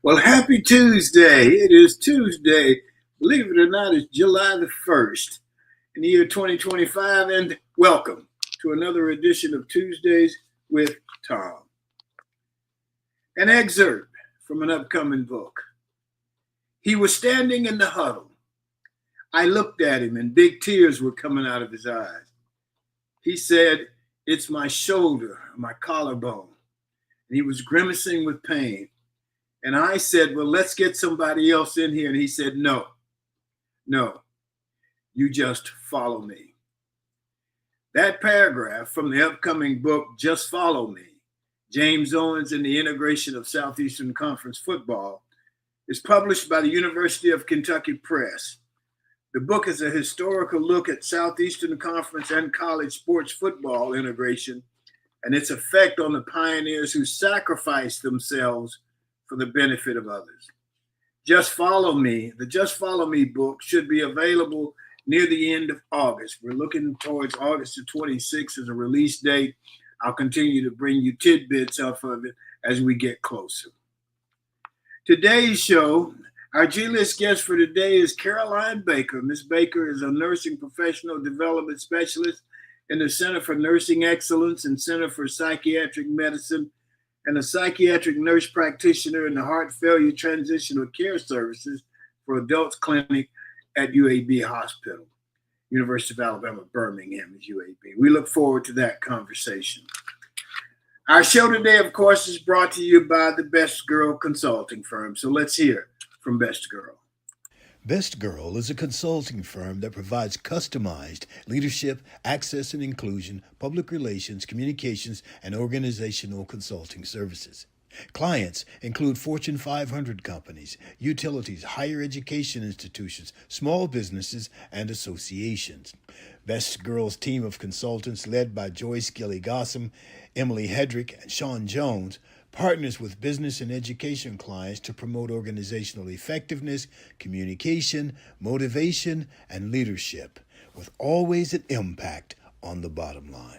Well, happy Tuesday. It is Tuesday. Believe it or not, it's July the 1st in the year 2025. And welcome to another edition of Tuesdays with Tom. An excerpt from an upcoming book. He was standing in the huddle. I looked at him and big tears were coming out of his eyes. He said, "It's my shoulder, my collarbone." And he was grimacing with pain. And I said, "Well, let's get somebody else in here." And he said, no, you just follow me. That paragraph from the upcoming book, Just Follow Me, James Owens and the Integration of Southeastern Conference Football, is published by the University of Kentucky Press. The book is a historical look at Southeastern Conference and college sports football integration and its effect on the pioneers who sacrificed themselves for the benefit of others. Just Follow Me, the Just Follow Me book should be available near the end of August. We're looking towards August the 26th as a release date. I'll continue to bring you tidbits off of it as we get closer. Today's show, our G-list guest for today is Caroline Baker. Ms. Baker is a nursing professional development specialist in the Center for Nursing Excellence and Center for Psychiatric Medicine, and a psychiatric nurse practitioner in the Heart Failure Transitional Care Services for Adults Clinic at UAB Hospital. University of Alabama, Birmingham is UAB. We look forward to that conversation. Our show today, of course, is brought to you by the Best Girl Consulting Firm. So let's hear from Best Girl. Best Girl is a consulting firm that provides customized leadership, access and inclusion, public relations, communications, and organizational consulting services. Clients include Fortune 500 companies, utilities, higher education institutions, small businesses, and associations. Best Girl's team of consultants, led by Joyce Gilly-Gossam, Emily Hedrick, and Sean Jones, partners with business and education clients to promote organizational effectiveness, communication, motivation, and leadership, with always an impact on the bottom line.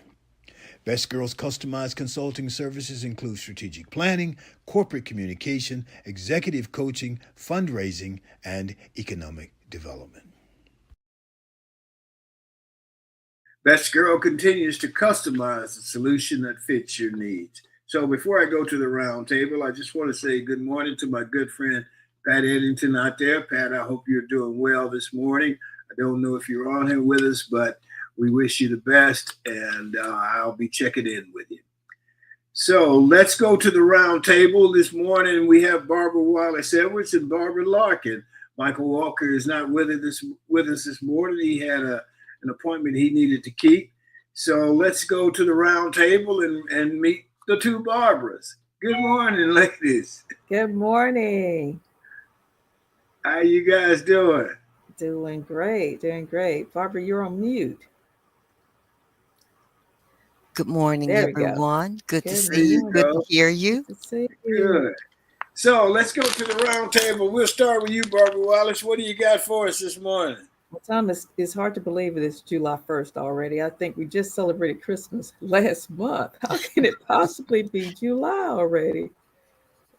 Best Girl's customized consulting services include strategic planning, corporate communication, executive coaching, fundraising, and economic development. Best Girl continues to customize the solution that fits your needs. So before I go to the round table, I just want to say good morning to my good friend, Pat Eddington out there. Pat, I hope you're doing well this morning. I don't know if you're on here with us, but we wish you the best, and I'll be checking in with you. So let's go to the round table this morning. We have Barbara Wallace Edwards and Barbara Larkin. Michael Walker is not with us this morning. He had an appointment he needed to keep. So let's go to the round table and meet the two Barbaras. Good morning, ladies. Good morning. How you guys doing? Doing great. Barbara, you're on mute. Good morning, There we go. everyone. Good to Good see you. Good to morning. hear you. Good to see you. Good. So let's go to the round table. We'll start with you, Barbara Wallace. What do you got for us this morning? Well, Tom, it's hard to believe it's July 1st already. I think we just celebrated Christmas last month. How can it possibly be July already?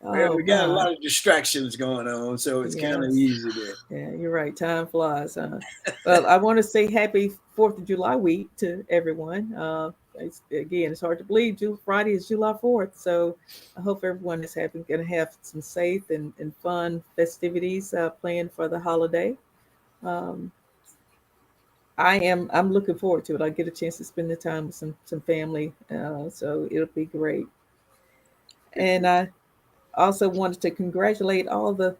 Well, we got a lot of distractions going on, so it's kind of easy to. Yeah, you're right. Time flies, huh? Well, I want to say happy 4th of July week to everyone. It's hard to believe Friday is July 4th. So I hope everyone is going to have some safe and fun festivities planned for the holiday. I'm looking forward to it. I get a chance to spend the time with some family, so it'll be great. And I also wanted to congratulate all the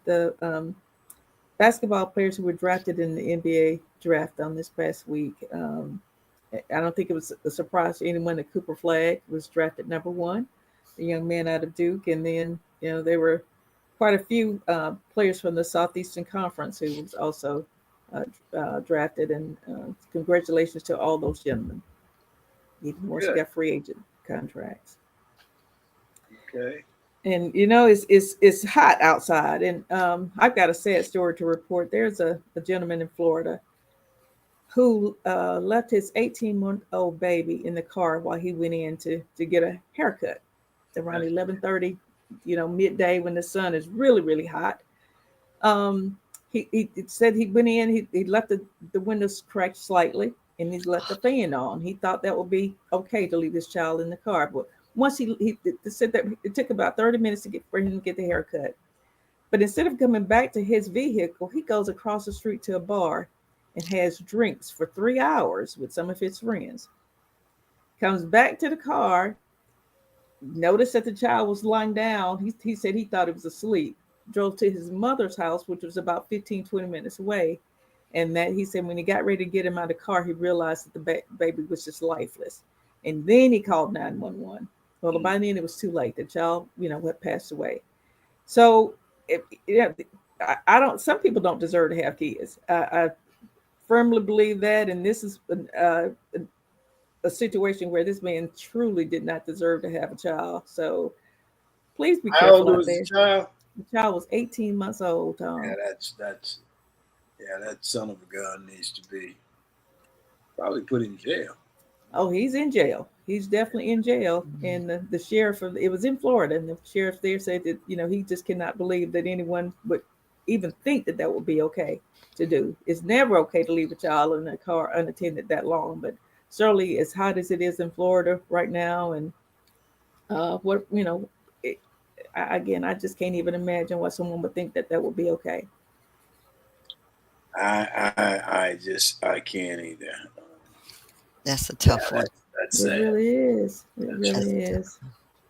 basketball players who were drafted in the NBA draft on this past week. I don't think it was a surprise to anyone that Cooper Flagg was drafted number 1, a young man out of Duke. And then, there were quite a few players from the Southeastern Conference who was also drafted. And congratulations to all those gentlemen. Even more so got free agent contracts. Okay. And it's hot outside, and I've got a sad story to report. There's a gentleman in Florida who left his 18-month-old baby in the car while he went in to get a haircut around 11:30 midday when the sun is really, really hot. Um, he said he went in, he left the windows cracked slightly, and he's left the fan on. He thought that would be okay to leave his child in the car. But once he said that it took about 30 minutes for him to get the haircut. But instead of coming back to his vehicle, he goes across the street to a bar and has drinks for 3 hours with some of his friends. Comes back to the car, noticed that the child was lying down. He said he thought it was asleep. Drove to his mother's house, which was about 15, 20 minutes away. And that he said when he got ready to get him out of the car, he realized that the baby was just lifeless. And then he called 911. Well, by then it was too late. The child, had passed away. So, I don't. Some people don't deserve to have kids. I firmly believe that, and this is a situation where this man truly did not deserve to have a child. So, please be How old careful out was the there. child? The child was 18 months old, Tom. Yeah, that's yeah, that son of a gun needs to be probably put in jail. Oh, he's in jail. He's definitely in jail. And the sheriff it was in Florida, and the sheriff there said that he just cannot believe that anyone would even think that that would be okay to do. It's never okay to leave a child in a car unattended that long, but certainly as hot as it is in Florida right now, and what it, again, I just can't even imagine why someone would think that that would be okay. I can't either. That's a tough one. That's It sad. really is. It That's really That's a tough is.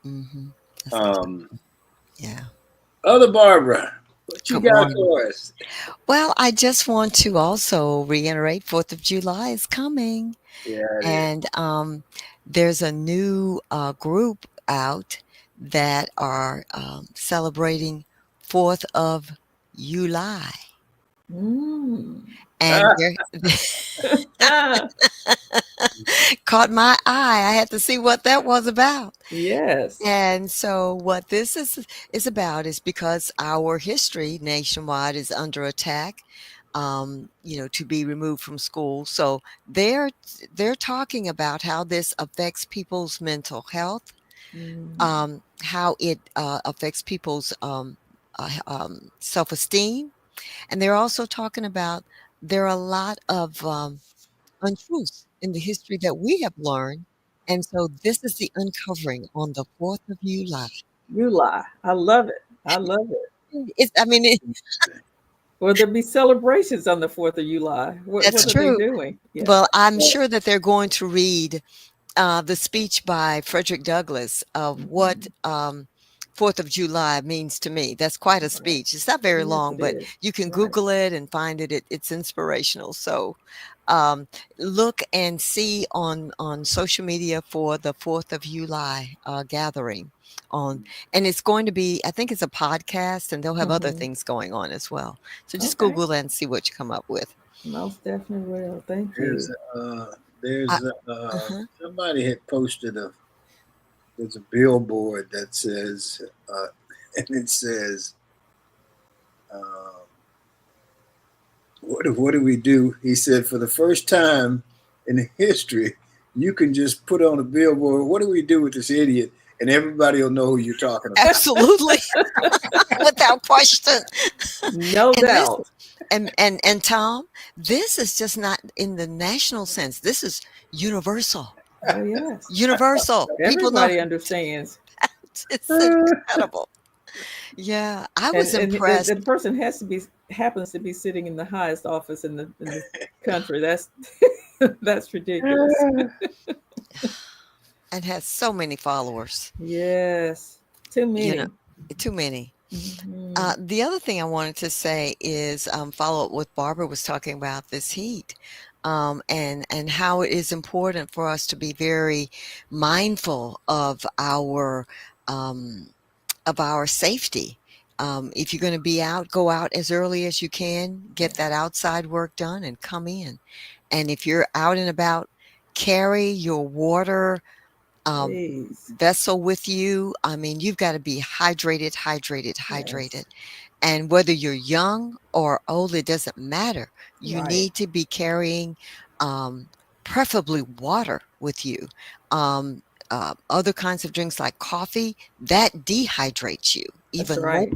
one. Mm-hmm. That's a tough Um, one. Yeah. Other Barbara, what you Good got morning. for us? Well, I just want to also reiterate 4th of July is coming. Yeah, it is. And there's a new group out that are celebrating 4th of July. Mm. And Ah, they're caught my eye. I had to see what that was about. Yes. And so what this is about is because our history nationwide is under attack, to be removed from school. So they're talking about how this affects people's mental health, Mm. how it affects people's self-esteem, and they're also talking about there are a lot of untruths in the history that we have learned. And so this is the uncovering on the 4th of July. You lie. I love it. I love it. I mean, Will there be celebrations on the 4th of July? What that's are they true. doing? Yeah. Well, I'm sure that they're going to read the speech by Frederick Douglass of what Mhm. 4th of July means to me. That's quite a Right. speech. It's not very Yes, long, it but is. you can Right. Google it and find it. It's inspirational. So um, look and see on social media for the 4th of July gathering on, and it's going to be, I think it's a podcast, and they'll have other Hmm. things going on as well. So just Okay. Google that and see what you come up with. Most definitely will. Thank there's you. uh, I, there's uh-huh. somebody had posted there's a billboard that says and it says uh, what do we do? He said for the first time in history, you can just put on a billboard. What do we do with this idiot? And everybody will know who you're talking about. Absolutely. Without question. No And listen, doubt. and Tom, this is just not in the national sense. This is universal. Oh, yes. Universal. People know Everybody understands. it's incredible. Yeah, I was And the impressed. person happens to be sitting in the highest office in the country. That's that's ridiculous. And has so many followers. Yes. Too You know, many. too many. Hmm. The other thing I wanted to say is follow up with Barbara was talking about this heat, and how it is important for us to be very mindful um, of our safety. If you're going to be out, go out as early as you can, get that Yes. outside work done, and come in. And if you're out and about, carry your water Please. vessel with you. I mean, you've got to be hydrated, hydrated, hydrated. Yes. And whether you're young or old, it doesn't matter. You Right. need to be carrying, um, preferably water with you. Um, other kinds of drinks like coffee, that dehydrates you That's even more. right.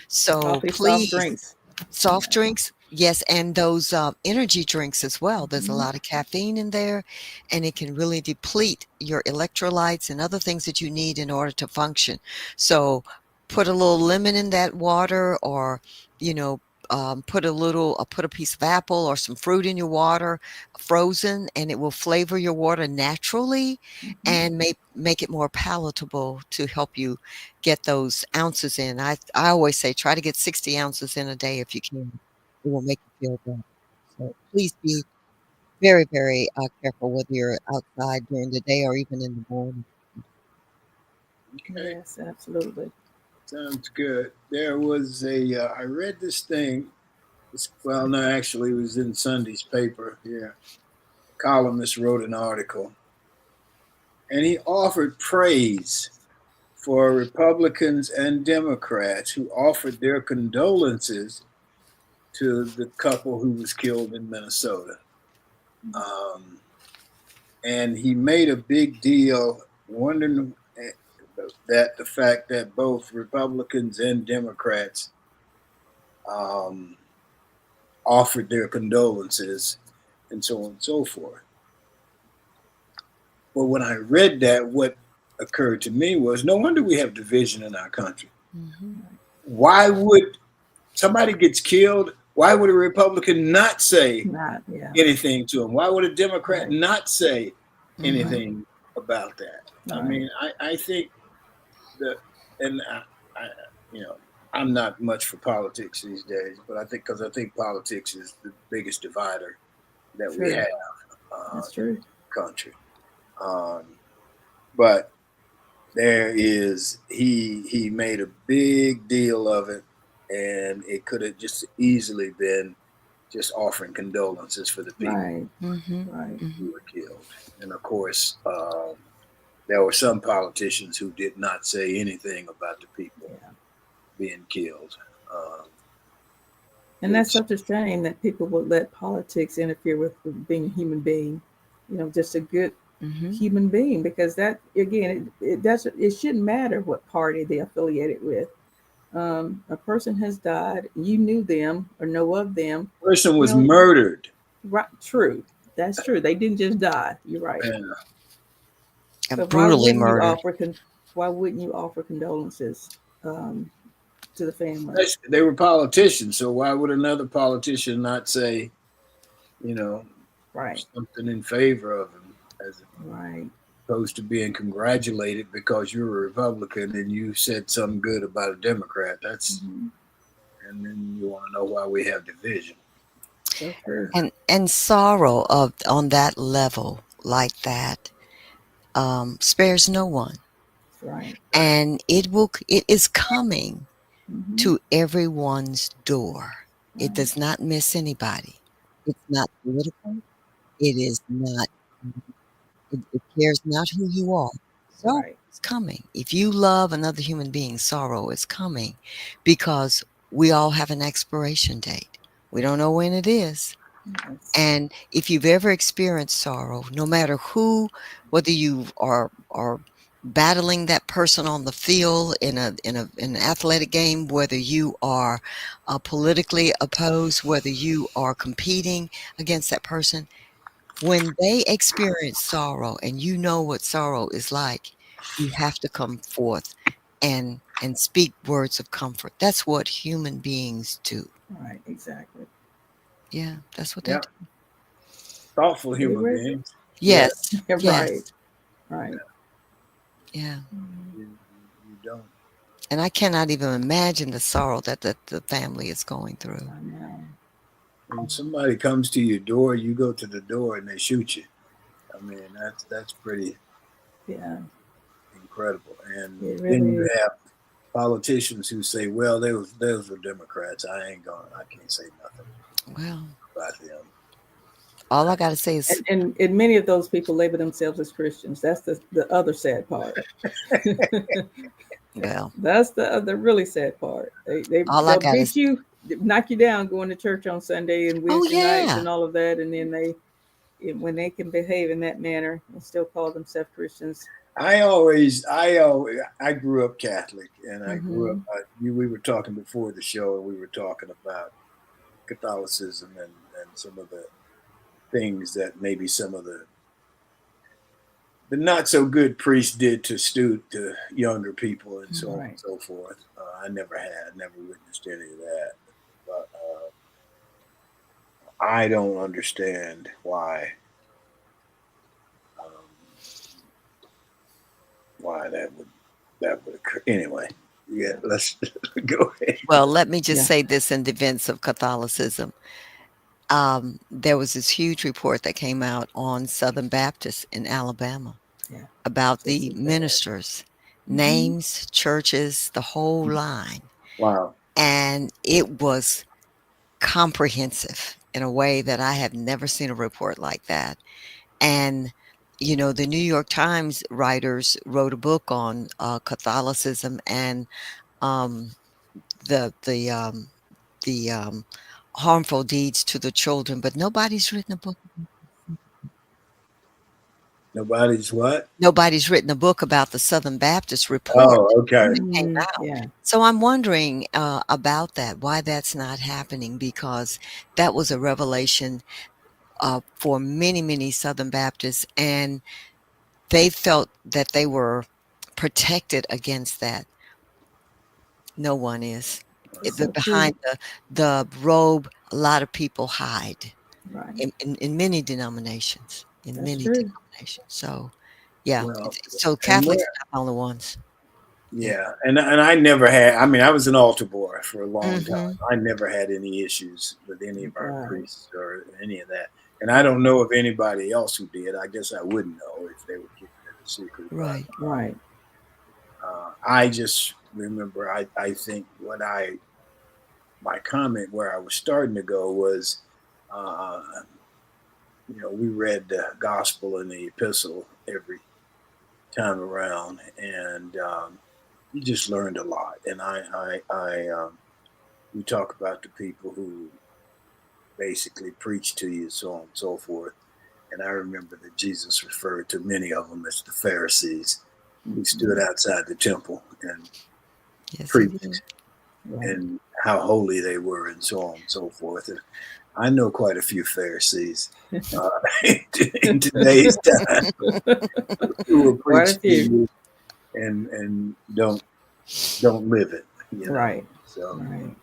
So Coffee, soft please, drinks. soft drinks, yes, and those energy drinks as well. There's a Mhm. lot of caffeine in there, and it can really deplete your electrolytes and other things that you need in order to function. So put a little lemon in that water, or you know, put a piece of apple or some fruit in your water, frozen, and it will flavor your water naturally, Mhm. and make it more palatable to help you get those ounces in. I always say try to get 60 ounces in a day if you can. It will make you feel better. So please be very, very careful whether you're outside during the day or even in the morning. Okay, Yes, absolutely. sounds good. There was I read this thing. Well, no, actually, it was in Sunday's paper. Yeah, columnist wrote an article, and he offered praise for Republicans and Democrats who offered their condolences to the couple who was killed in Minnesota. Um, and he made a big deal, wondering that the fact that both Republicans and Democrats um, offered their condolences and so on and so forth. But when I read that, what occurred to me was no wonder we have division in our country. Hmm. Why would somebody gets killed? Why would a Republican not say Not, yeah. anything to him? Why would a Democrat Right. not say Hmm. anything about that? I Right. mean, I think that, and I, you know, I'm not much for politics these days, but I think because I think politics is the biggest divider that we True. have That's in true. the country. Um, but there is he made a big deal of it, and it could have just easily been just offering condolences for the people Right. Hmm. Right. who were killed. And of course, there were some politicians who did not say anything about the people Yeah. being killed, um, And that's which such a shame that people would let politics interfere with being a human being. Just a good Hmm. human being, because that again, it doesn't. It shouldn't matter what party they're affiliated with. A person has died. You knew them or know of them. person You was know, murdered. right? True. That's true. They didn't just die. You're right. And So And brutally murdered. why wouldn't you offer condolences um, to the family? they were politicians, so why would another politician not say, you know, Right. something in favor of him as Right. opposed to being congratulated because you're a Republican and you said something good about a Democrat? That's Hmm. and then you want to know why we have division. So true. And sorrow of on that level like that spares no one. Right. And it is coming Hmm. to everyone's door. It Right. does not miss anybody. It's not political. It is not, it cares not who you are. So Right. it's coming. If you love another human being, sorrow is coming because we all have an expiration date. We don't know when it is. Yes. And if you've ever experienced sorrow, no matter who, whether you are battling that person on the field in an athletic game, whether you are politically opposed, whether you are competing against that person, when they experience sorrow and you know what sorrow is like, you have to come forth and speak words of comfort. That's what human beings do. Right. Exactly. Yeah, that's what they Yeah, do. thoughtful You're human right. beings. Yeah, Yes, Right. yes, Right. yeah. Mhm. you don't. And I cannot even imagine the sorrow that the family is going through. I know. When somebody comes to your door, you go to the door and they shoot you. I mean, that's pretty Yeah. incredible. And It then really you is. have politicians who say, "Well, those were Democrats. I can't say nothing Well, about them." all I got to say is, And many of those people label themselves as Christians. That's the other sad part. well, That's the really sad part. all I They'll got beat is, you, knock you down, going to church on Sunday and oh Wednesday nights yeah, and all of that, and then when they can behave in that manner and still call themselves Christians, I grew up Catholic, and I grew up. Mm-hmm. We were talking before the show, and we were talking about Catholicism and some of the things that maybe some of the not so good priests did to younger people and so on and Right. so forth. I never witnessed any of that, but I don't understand um, why that would occur. Anyway, yeah, Yeah. let's go ahead. Well, let me just Yeah. say this in defense of Catholicism. There was this huge report that came out on Southern Baptists in Alabama Yeah. about Just the as bad. ministers, Mm-hmm. names, churches, the whole line. Wow. And it was comprehensive in a way that I have never seen a report like that. And, the New York Times writers wrote a book on Catholicism and um, the the harmful deeds to the children, but nobody's written a book. Nobody's what? Nobody's written a book about the Southern Baptist report Oh, okay. that came Mm, out. yeah. So I'm wondering about that, why that's not happening, because that was a revelation for many, many Southern Baptists, and they felt that they were protected against that. No one is. It's so true. Behind the robe, a lot of people hide Right. in many denominations, in That's many true. denominations. So, yeah. Well, So and Catholics are not the only ones. Yeah. yeah, and I never had. I mean, I was an altar boy for a long time. Hmm. I never had any issues with any of our Right. priests or any of that, and I don't know of anybody else who did. I guess I wouldn't know if they were keeping it a secret. But Right. Right. I just remember. I think my comment where I was starting to go was, uh, we read the gospel and the epistle every time around, and you just learned a lot. And we talk about the people who basically preach to you, so on and so forth. And I remember that Jesus referred to many of them as the Pharisees who stood Mm-hmm. outside the temple and Yes, he did. preached Right. and how holy they were and so on and so forth. And I know quite a few Pharisees uh, in today's time who will Quite a preach to few. you and don't live it. Right. So, Right.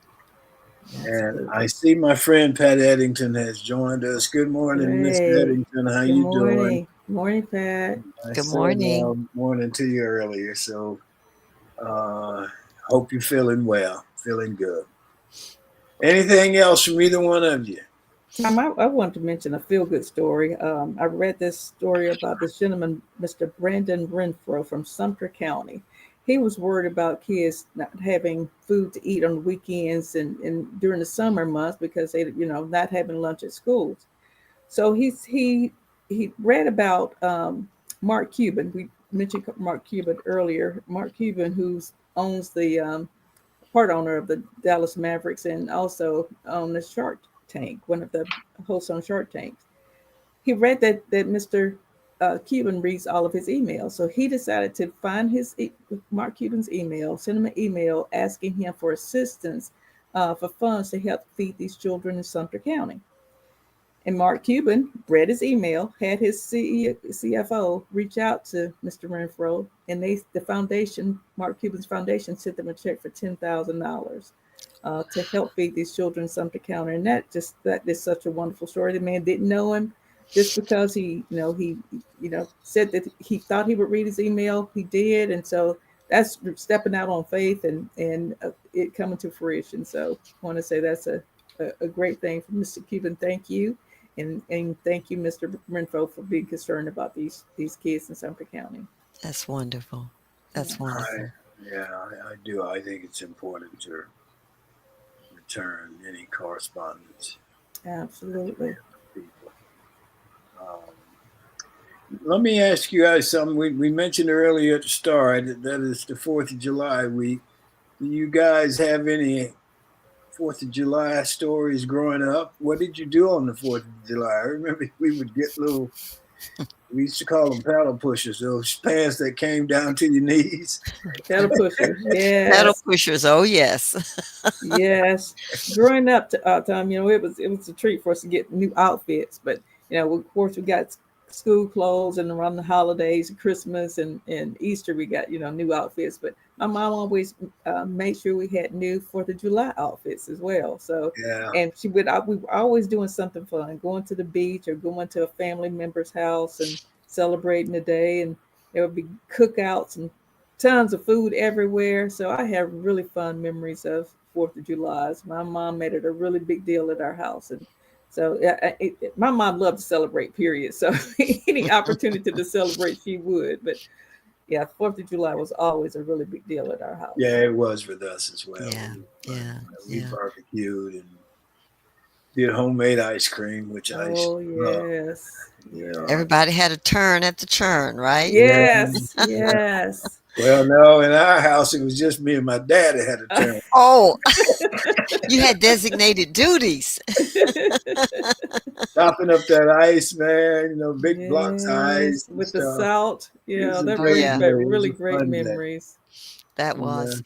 and I Absolutely. see my friend Pat Eddington has joined us. Good morning, Miss Great. Eddington. How Good you doing? morning. Morning, Pat. I Good said morning. morning to you earlier, so uh, hope you're feeling well, feeling good. Anything else from either one of you? Tom, I want to mention a feel good story. I read this story about this gentleman, Mr. Brandon Renfro from Sumter County. He was worried about kids not having food to eat on the weekends and during the summer months because they, not having lunch at schools. So he read about Mark Cuban. We mentioned Mark Cuban earlier. Mark Cuban, who owns the part owner of the Dallas Mavericks and also on the Shark Tank, one of the hosts on Shark Tank. He read that Mr. Cuban reads all of his emails, so he decided to find Mark Cuban's email, send him an email asking him for assistance for funds to help feed these children in Sumter County. And Mark Cuban read his email, had his CFO reach out to Mr. Renfro, and the foundation, Mark Cuban's foundation, sent them a check for $10,000 to help feed these children in Sumter County. And that is such a wonderful story. The man didn't know him just because he said that he thought he would read his email. He did, and so that's stepping out on faith and it coming to fruition. So I want to say that's a great thing for Mr. Cuban. Thank you. And thank you, Mr. Renfro, for being concerned about these kids in Sumter County. That's wonderful. Yeah, That's wonderful. I do. I think it's important to return any correspondence absolutely. with people. Um, Let me ask you guys something. We mentioned earlier at the start that is the 4th of July week. Do you guys have any 4th of July stories growing up? What did you do on the 4th of July? I remember we would get We used to call them paddle pushers, those pants that came down to your knees. Pedal pusher. Pedal Yes. pushers. Oh, yes. Yes. Growing up, Tom, it was a treat for us to get new outfits. But of course, we got school clothes, and around the holidays, Christmas and Easter, we got new outfits. But my mom always made sure we had new Fourth of July outfits as well. So, Yeah. and we were always doing something fun, going to the beach or going to a family member's house and celebrating the day. And there would be cookouts and tons of food everywhere. So I have really fun memories of Fourth of July. My mom made it a really big deal at our house, and so my mom loved to celebrate. Period. So any opportunity to celebrate, she would. But yeah, Fourth of July was always a really big deal at our house. Yeah, it was with us as well. We Yeah. barbecued and did homemade ice cream, which I Oh love. yes, yeah. Everybody had a turn at the churn, right? Yes, yes. Well, no, in our house, it was just me and my dad that had a turn. Oh, you had designated duties. Chopping up that ice, man, big blocks of Yes, ice and with the stuff. salt. It Yeah, was a that great brings yeah. back day. It was really a great fun day. memories. That Yeah. was.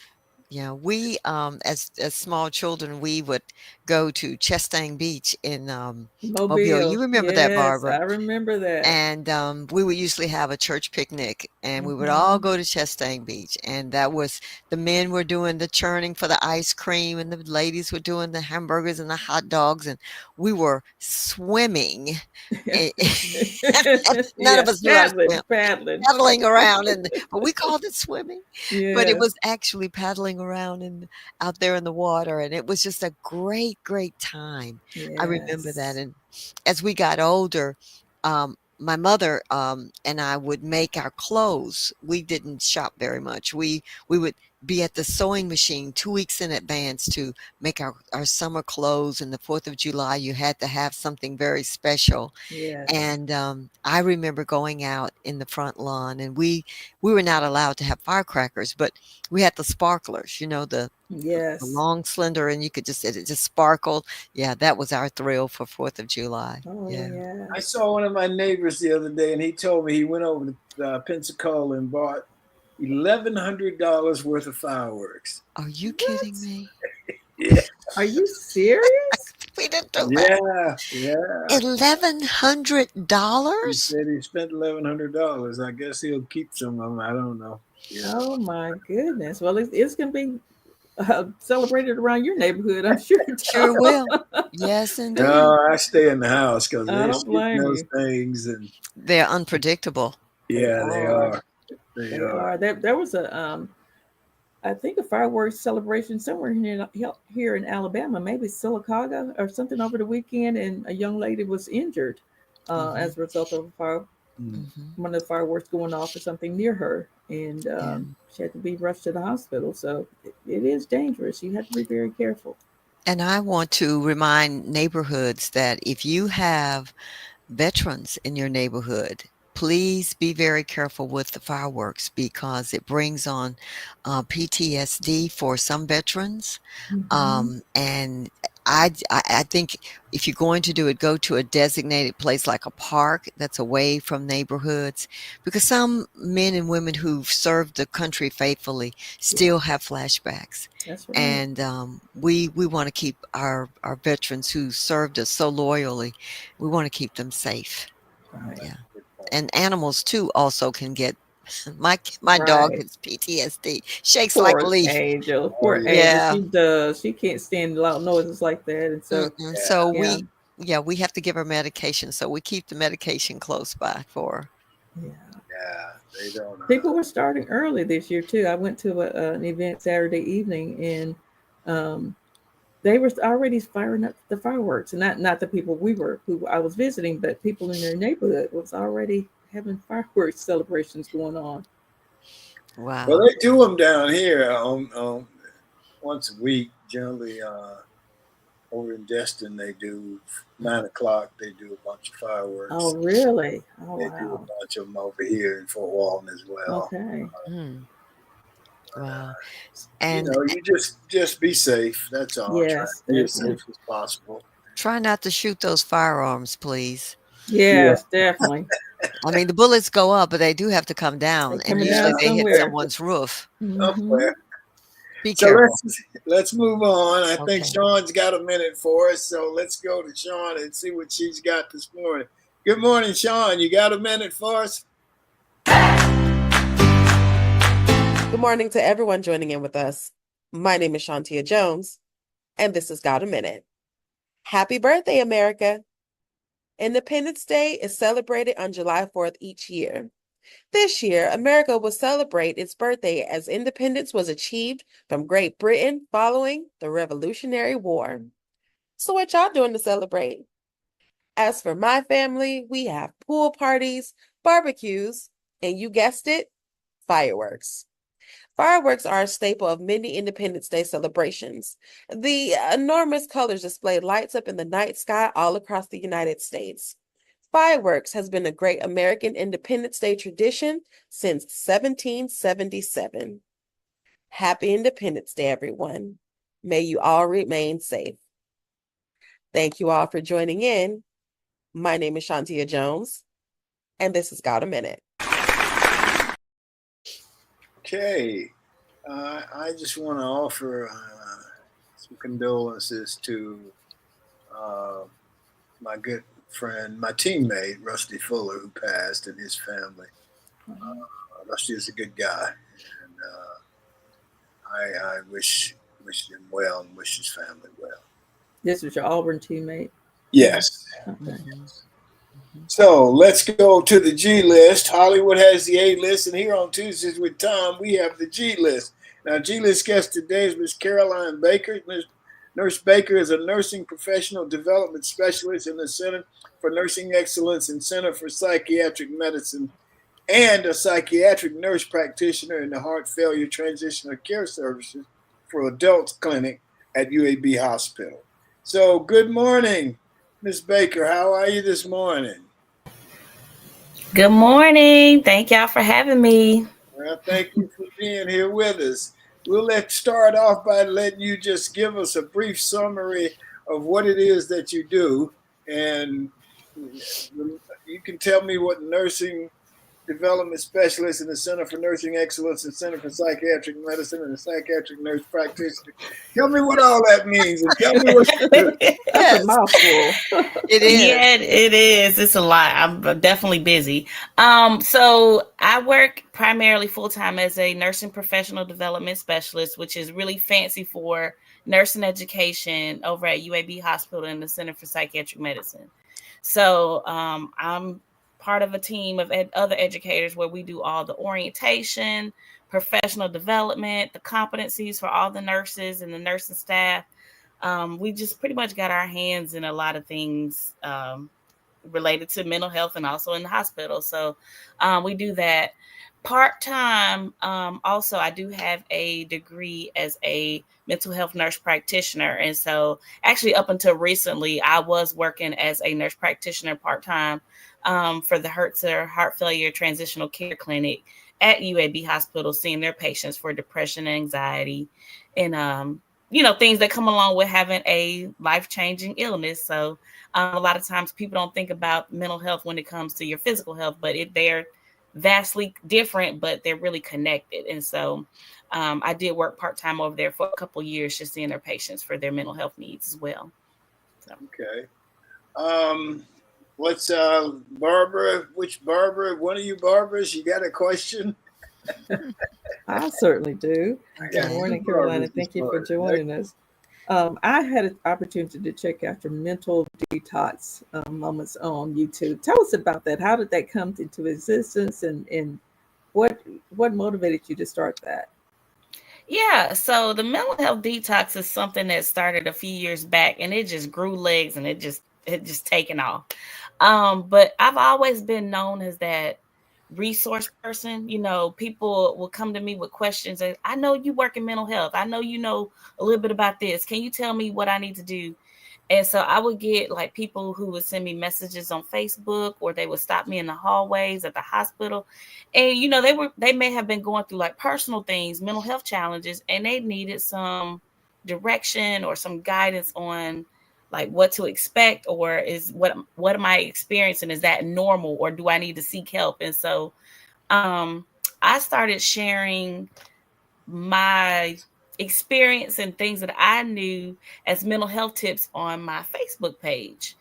Yeah, we as small children we would go to Chastain Beach in Mobile. You Mobile. remember that, Yes, Barbara? I remember that. And we would usually have a church picnic, and we would all Mhm. go to Chastain Beach, and that was the men were doing the churning for the ice cream, and the ladies were doing the hamburgers and the hot dogs, and we were swimming. Eh, None of Yes, us knew how to swim. paddling. Paddling around, but we called it swimming. But it Yeah. was actually paddling around and out there in the water, and it was just a great, great time. I remember that, Yes. and as we got older, my mother and I would make our clothes. We didn't shop very much. We would be at the sewing machine 2 weeks in advance to make our summer clothes. And the 4th of July, you had to have something very special. Yes. And I remember going out in the front lawn, and we were not allowed to have firecrackers, but we had the sparklers, the Yes. long slender, and you could it just sparkled. Yeah, that was our thrill for 4th of July. Oh Yeah. yeah. I saw one of my neighbors the other day, and he told me he went over to Pensacola and bought $1,100 worth of fireworks. Are you What? kidding me? Yeah, Are you serious? We didn't do that. yeah. $1,100? He said he spent $1,100. I guess he'll keep some of them. I don't know. Yeah. Oh my goodness. Well, it's gonna be celebrated around your neighborhood, I'm sure. Sure Tom. will. Yes, indeed. No, I stay in the house because I they're don't blame shooting those you. things, and They're unpredictable. yeah, they are. They They are. are. There was I think a fireworks celebration somewhere here in Alabama, maybe Silicaga or something over the weekend, and a young lady was injured Mhm. as a result of Mhm. one of the fireworks going off or something near her, and Yeah. she had to be rushed to the hospital. So it is dangerous. You have to be very careful. And I want to remind neighborhoods that if you have veterans in your neighborhood, please be very careful with the fireworks because it brings on PTSD for some veterans. Mhm. And I think if you're going to do it, go to a designated place like a park that's away from neighborhoods, because some men and women who've served the country faithfully still have flashbacks. That's right. And we want to keep our veterans who served us so loyally, we want to keep them safe. Right. Yeah. And animals too also can get my dog Right. gets PTSD, shakes like a Poor leaf. Angel. Oh, Poor yeah. Angel. Yeah. She does. She can't stand loud noises like that. And so, So yeah. we have to give her medication. So we keep the medication close by for her. Yeah. Yeah, they don't. People were starting early this year too. I went to an event Saturday evening, and um, they were already firing up the fireworks, and not the people who I was visiting, but people in their neighborhood was already having fireworks celebrations going on. Wow. Well, they do them down here on once a week. Generally, over in Destin, they do 9 o'clock. They do a bunch of fireworks. Oh, really? Oh, They do a wow. bunch of them over here in Fort Walton as well. Okay. Wow. You And know, you just be safe. That's all. Try Yes, to be as definitely. safe as possible. try not to shoot those firearms, please. Yes, definitely. I mean, the bullets go up, but they do have to come down, They're and coming usually down they hit somewhere. someone's roof. Mhm. Be So careful. let's move on. I think Okay. Sean's got a minute for us, so let's go to Sean and see what she's got this morning. Good morning, Sean. You got a minute for us? Good morning to everyone joining in with us. My name is Shantia Jones, and this is Got a Minute. Happy birthday, America! Independence Day is celebrated on July 4th each year. This year, America will celebrate its birthday as independence was achieved from Great Britain following the Revolutionary War. So what y'all doing to celebrate? As for my family, we have pool parties, barbecues, and you guessed it, fireworks. Fireworks are a staple of many Independence Day celebrations. The enormous colors displayed lights up in the night sky all across the United States. Fireworks has been a great American Independence Day tradition since 1777. Happy Independence Day, everyone. May you all remain safe. Thank you all for joining in. My name is Shantia Jones, and this has Got a Minute. Okay. I just want to offer some condolences to my good friend, my teammate, Rusty Fuller, who passed, and his family. Rusty is a good guy, and I wish him well and wish his family well. This was your Auburn teammate. Yes. Okay. So let's go to the G list. Hollywood has the A list, and here on Tuesdays with Tom, we have the G list. Now, G list guest today is Ms. Caroline Baker. Nurse Baker is a nursing professional development specialist in the Center for Nursing Excellence and Center for Psychiatric Medicine, and a psychiatric nurse practitioner in the Heart Failure Transitional Care Services for Adults Clinic at UAB Hospital. So, good morning, Ms. Baker. How are you this morning? Good morning. Thank y'all for having me. Well, thank you for being here with us. We'll start off by letting you just give us a brief summary of what it is that you do. And you can tell me what nursing development specialist in the Center for Nursing Excellence and Center for Psychiatric Medicine and a psychiatric nurse practitioner. Tell me what all that means and tell me what you do. That's a mouthful. It is. Yeah, it is. It's a lot. I'm definitely busy. So I work primarily full-time as a nursing professional development specialist, which is really fancy for nursing education over at UAB Hospital in the Center for Psychiatric Medicine. So I'm part of a team of other educators where we do all the orientation, professional development, the competencies for all the nurses and the nursing staff. We just pretty much got our hands in a lot of things related to mental health and also in the hospital. So we do that part-time. Also, I do have a degree as a mental health nurse practitioner. And so actually up until recently, I was working as a nurse practitioner part-time for the Hertzer Heart Failure Transitional Care Clinic at UAB Hospital, seeing their patients for depression and anxiety and things that come along with having a life-changing illness. So a lot of times people don't think about mental health when it comes to your physical health, but they're vastly different, but they're really connected. And so I did work part-time over there for a couple of years, just seeing their patients for their mental health needs as well. So. Okay. What's Barbara? Which Barbara? One of you Barbaras? You got a question? I certainly do. Good morning, Carolina. Thank you for joining us. I had an opportunity to check out your mental detox moments on YouTube. Tell us about that. How did that come into existence, and what motivated you to start that? Yeah, so the mental health detox is something that started a few years back, and it just grew legs, and it just taken off. But I've always been known as that resource person. People will come to me with questions. I know you work in mental health. I know you know a little bit about this. Can you tell me what I need to do? And so I would get like people who would send me messages on Facebook, or they would stop me in the hallways at the hospital. And, they may have been going through like personal things, mental health challenges, and they needed some direction or some guidance on like what to expect, or is what am I experiencing? Is that normal, or do I need to seek help? And so I started sharing my experience and things that I knew as mental health tips on my Facebook page.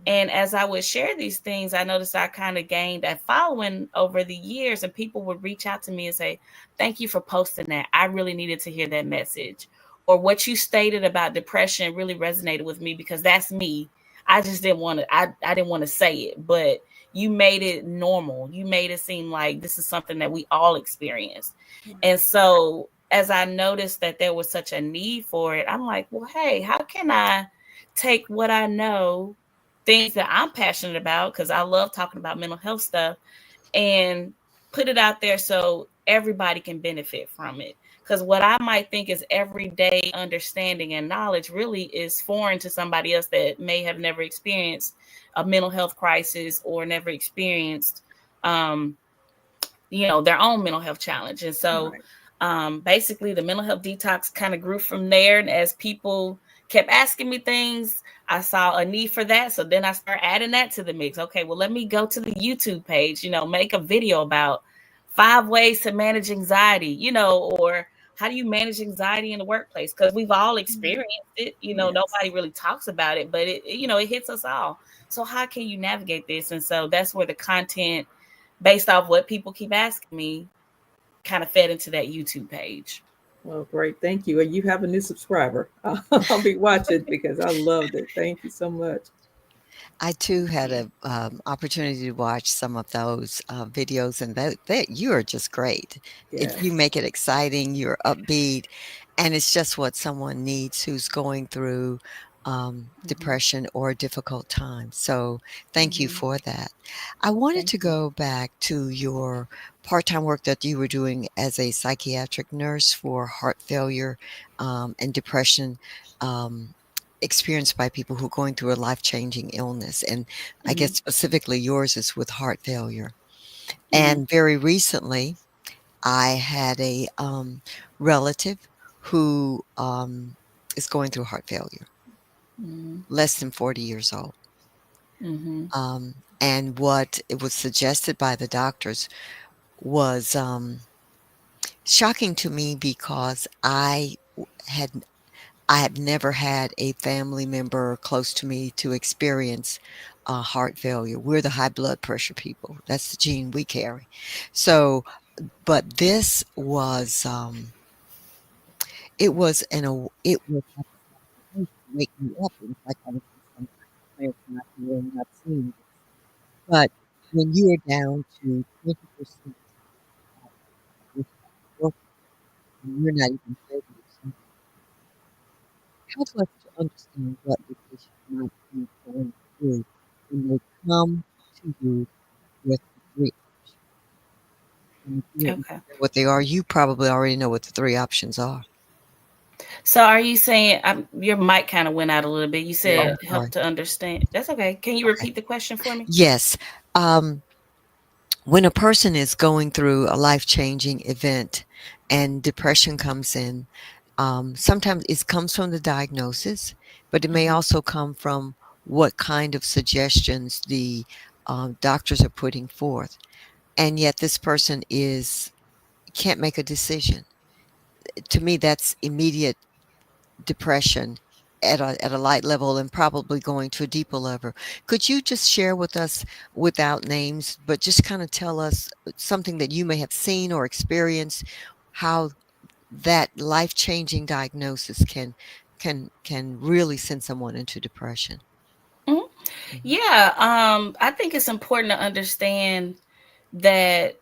And as I would share these things, I noticed I kind of gained a following over the years, and people would reach out to me and say, "Thank you for posting that. I really needed to hear that message." Or what you stated about depression really resonated with me because that's me. I just didn't want to, I didn't want to say it, but you made it normal. You made it seem like this is something that we all experience. And so as I noticed that there was such a need for it, I'm like, well, hey, how can I take what I know, things that I'm passionate about, because I love talking about mental health stuff, and put it out there so everybody can benefit from it. Because what I might think is everyday understanding and knowledge really is foreign to somebody else that may have never experienced a mental health crisis or never experienced, um, their own mental health challenge. And so basically the mental health detox kind of grew from there. And as people kept asking me things, I saw a need for that. So then I started adding that to the mix. Okay, well, let me go to the YouTube page, make a video about 5 ways to manage anxiety, or how do you manage anxiety in the workplace? Because we've all experienced it. Yes. Nobody really talks about it, but it hits us all. So how can you navigate this? And so that's where the content, based off what people keep asking me, kind of fed into that YouTube page. Well, great. Thank you. And you have a new subscriber. I'll be watching because I loved it. Thank you so much. I too had a opportunity to watch some of those videos, and that you are just great. You Yes. make it exciting. You're upbeat, and it's just what someone needs who's going through depression or a difficult time. So thank you for that. I wanted Thank to you. go back to your part-time work that you were doing as a psychiatric nurse for heart failure and depression. Experienced by people who are going through a life-changing illness. And I guess specifically yours is with heart failure. And very recently, I had a relative who is going through heart failure, less than 40 years old. And what it was suggested by the doctors was shocking to me because had I have never had a family member close to me to experience heart failure. We're the high blood pressure people. That's the gene we carry. So, but this was, it was it was like supposed to wake me up. It was like I was in some trance and I can really not seeing this. But when you are down to 20% of your and you're not even 30%, help us to understand what the patient might be going through when they come to you with the 3 options. And if you wouldn't Okay. share what they are, you probably already know what the 3 options are. So are you saying, your mic kind of went out a little bit? You Yeah. said help Sorry. to understand. That's okay. Can you Okay. repeat the question for me? Yes. When a person is going through a life-changing event and depression comes in, sometimes it comes from the diagnosis, but it may also come from what kind of suggestions the doctors are putting forth. And yet this person can't make a decision. To me, that's immediate depression at a light level and probably going to a deeper level. Could you just share with us, without names, but just kind of tell us something that you may have seen or experienced, how that life-changing diagnosis can really send someone into depression? Mhm. Mhm. Yeah, I think it's important to understand that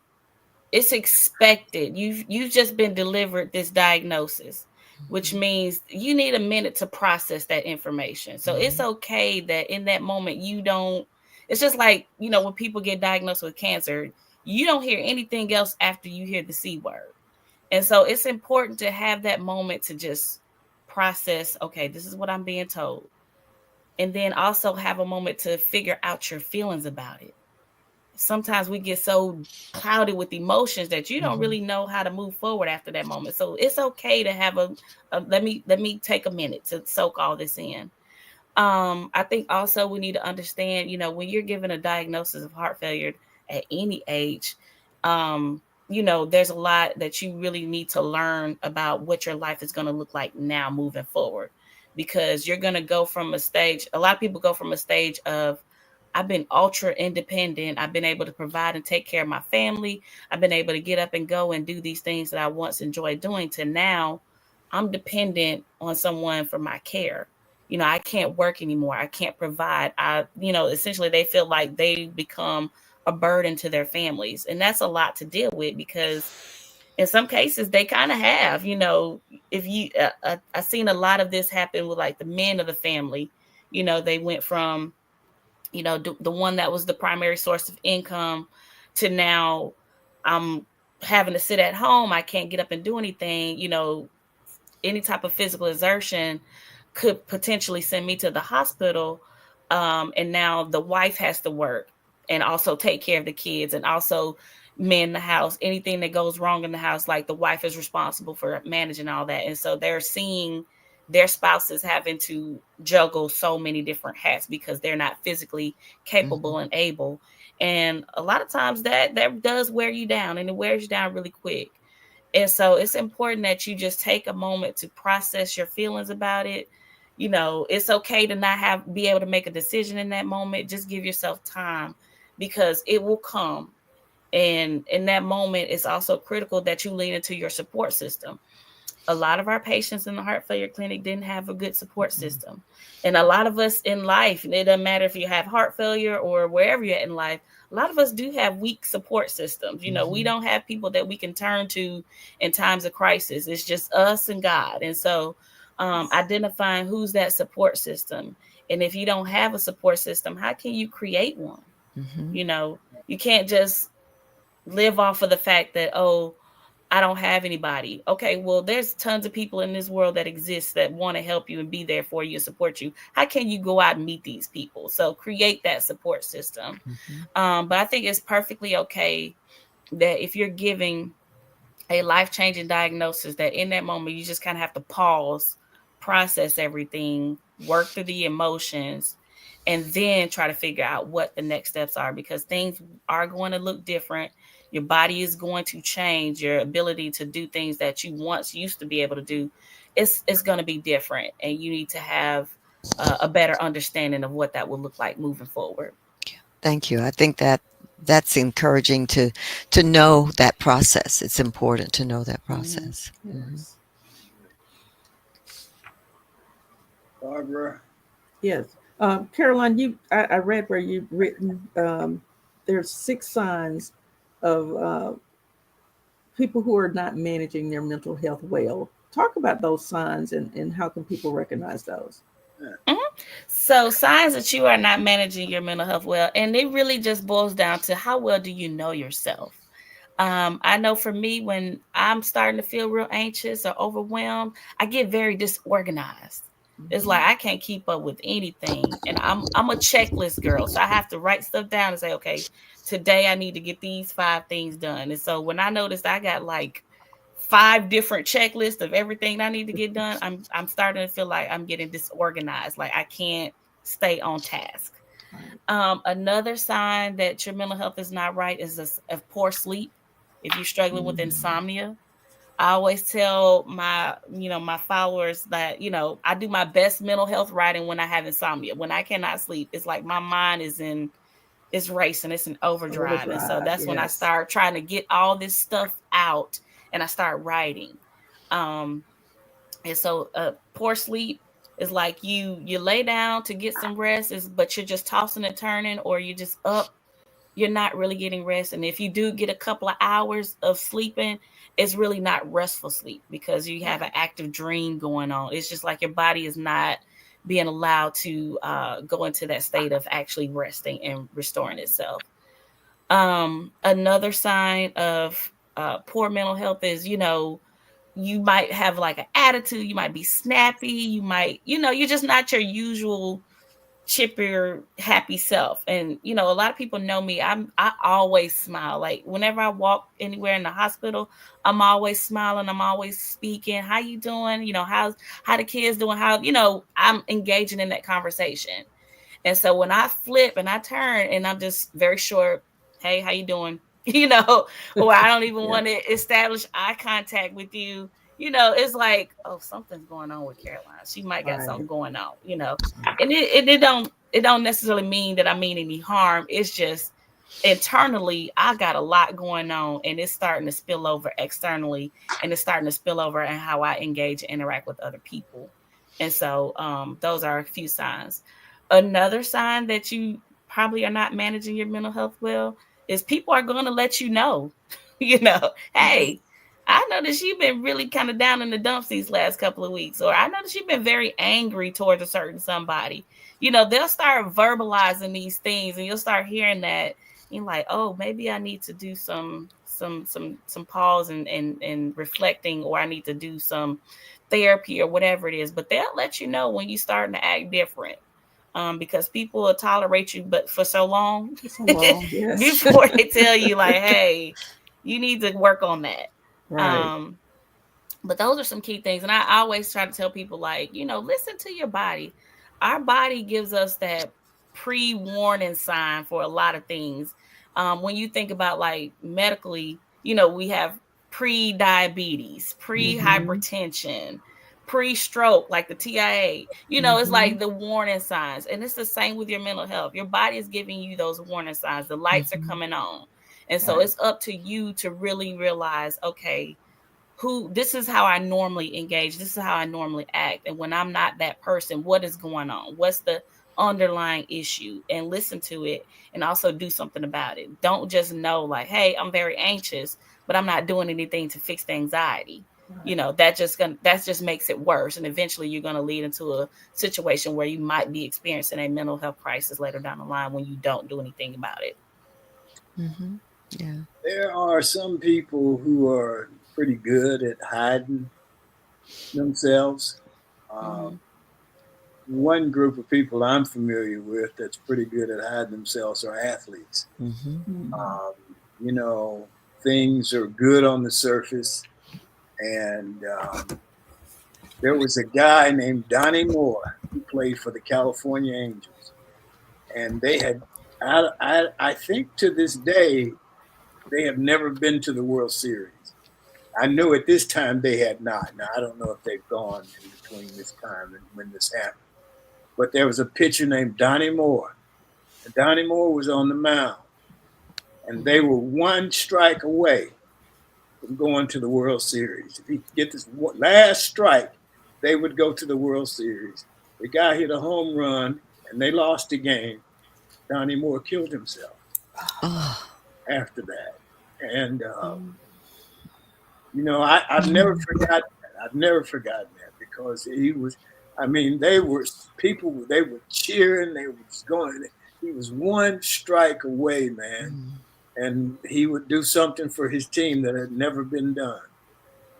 it's expected. You've just been delivered this diagnosis, which Mhm. means you need a minute to process that information. So it's Mhm. okay that in that moment you don't. It's just like, when people get diagnosed with cancer, you don't hear anything else after you hear the C word. And so it's important to have that moment to just process, okay, this is what I'm being told. And then also have a moment to figure out your feelings about it. Sometimes we get so clouded with emotions that you don't Mhm. really know how to move forward after that moment. So it's okay to have a let me take a minute to soak all this in. I think also we need to understand, when you're given a diagnosis of heart failure at any age, there's a lot that you really need to learn about what your life is going to look like now moving forward. Because you're going to go from a lot of people go from a stage of, I've been ultra independent. I've been able to provide and take care of my family. I've been able to get up and go and do these things that I once enjoyed doing, to now I'm dependent on someone for my care. I can't work anymore. I can't provide. Essentially they feel like they become a burden to their families. And that's a lot to deal with, because in some cases they kind of have, if you, I've seen a lot of this happen with like the men of the family. They went from, the one that was the primary source of income to now I'm having to sit at home. I can't get up and do anything. Any type of physical exertion could potentially send me to the hospital. And now the wife has to work and also take care of the kids and also man the house. Anything that goes wrong in the house, like the wife is responsible for managing all that. And so they're seeing their spouses having to juggle so many different hats because they're not physically capable and able. And a lot of times that does wear you down, and it wears you down really quick. And so it's important that you just take a moment to process your feelings about it. It's okay to not be able to make a decision in that moment. Just give yourself time, because it will come. And in that moment, it's also critical that you lean into your support system. A lot of our patients in the heart failure clinic didn't have a good support system. And a lot of us in life, and it doesn't matter if you have heart failure or wherever you're at in life, a lot of us do have weak support systems. We don't have people that we can turn to in times of crisis. It's just us and God. And so identifying who's that support system. And if you don't have a support system, how can you create one? You can't just live off of the fact that, oh, I don't have anybody. Okay, well, there's tons of people in this world that exist that want to help you and be there for you and support you. How can you go out and meet these people? So create that support system. But I think it's perfectly okay that if you're giving a life-changing diagnosis, that in that moment you just kind of have to pause, process everything, work through the emotions, and then try to figure out what the next steps are, because things are going to look different. Your body is going to change. Your ability to do things that you once used to be able to do, it's going to be different, and you need to have a better understanding of what that will look like moving forward. Thank you. I think that's encouraging to know that process. It's important to know that process. Yes. Barbara. Yes. Caroline, I read where you've written there's 6 signs of people who are not managing their mental health well. Talk about those signs and how can people recognize those? So signs that you are not managing your mental health well, and it really just boils down to how well do you know yourself. I know for me, when I'm starting to feel real anxious or overwhelmed, I get very disorganized. It's like I can't keep up with anything, and I'm a checklist girl, so I have to write stuff down and say, okay, today I need to get these 5 things done. And so when I noticed I got like 5 different checklists of everything I need to get done, I'm starting to feel like I'm getting disorganized, like I can't stay on task. Another sign that your mental health is not right is a poor sleep. If you're struggling with insomnia, I always tell my followers that, I do my best mental health writing when I have insomnia. When I cannot sleep, it's like my mind it's racing, it's an overdrive. And so that's when I start trying to get all this stuff out and I start writing. And so poor sleep is like you lay down to get some rest, but you're just tossing and turning, or you're just up. You're not really getting rest. And if you do get a couple of hours of sleeping, it's really not restful sleep because you have an active dream going on. It's just like your body is not being allowed to go into that state of actually resting and restoring itself. Another sign of poor mental health is, you might have like an attitude, you might be snappy, you might, you're just not your usual chipper, happy self. And a lot of people know me. I always smile. Like whenever I walk anywhere in the hospital, I'm always smiling. I'm always speaking. How you doing? How the kids doing? I'm engaging in that conversation. And so when I flip and I turn and I'm just very short, hey, how you doing? Or I don't even want to establish eye contact with you. It's like, oh, something's going on with Caroline. She might got something going on. And it don't necessarily mean that I mean any harm. It's just internally I got a lot going on, and it's starting to spill over externally, and it's starting to spill over in how I engage and interact with other people. And so those are a few signs. Another sign that you probably are not managing your mental health well is people are going to let you know, hey, I noticed you've been really kind of down in the dumps these last couple of weeks, or I noticed you've been very angry towards a certain somebody. They'll start verbalizing these things, and you'll start hearing that. You're like, oh, maybe I need to do some pause and reflecting, or I need to do some therapy or whatever it is. But they'll let you know when you're starting to act different. Because people will tolerate you, but for so long, Yes. before they tell you, like, hey, you need to work on that. Right. But those are some key things. And I always try to tell people, like, listen to your body. Our body gives us that pre-warning sign for a lot of things. When you think about, like, medically, we have pre-diabetes, pre-hypertension, pre-stroke, like the TIA. It's like the warning signs. And it's the same with your mental health. Your body is giving you those warning signs. The lights are coming on. And so it's up to you to really realize, okay, this is how I normally engage. This is how I normally act. And when I'm not that person, what is going on? What's the underlying issue? And listen to it, and also do something about it. Don't just know, like, hey, I'm very anxious, but I'm not doing anything to fix the anxiety. That just makes it worse. And eventually you're going to lead into a situation where you might be experiencing a mental health crisis later down the line when you don't do anything about it. Yeah. There are some people who are pretty good at hiding themselves. Uh, One group of people I'm familiar with that's pretty good at hiding themselves are athletes. Um, Things are good on the surface. And there was a guy named Donnie Moore who played for the California Angels. And they had, I think to this day, they have never been to the World Series. I knew at this time they had not. Now, I don't know if they've gone in between this time and when this happened. But there was a pitcher named Donnie Moore. And Donnie Moore was on the mound. And they were one strike away from going to the World Series. If he could get this last strike, they would go to the World Series. The guy hit a home run, and they lost the game. Donnie Moore killed himself after that. And, I've never forgotten that. I've never forgotten that because he was, they were cheering, they was going, he was one strike away, man. And he would do something for his team that had never been done.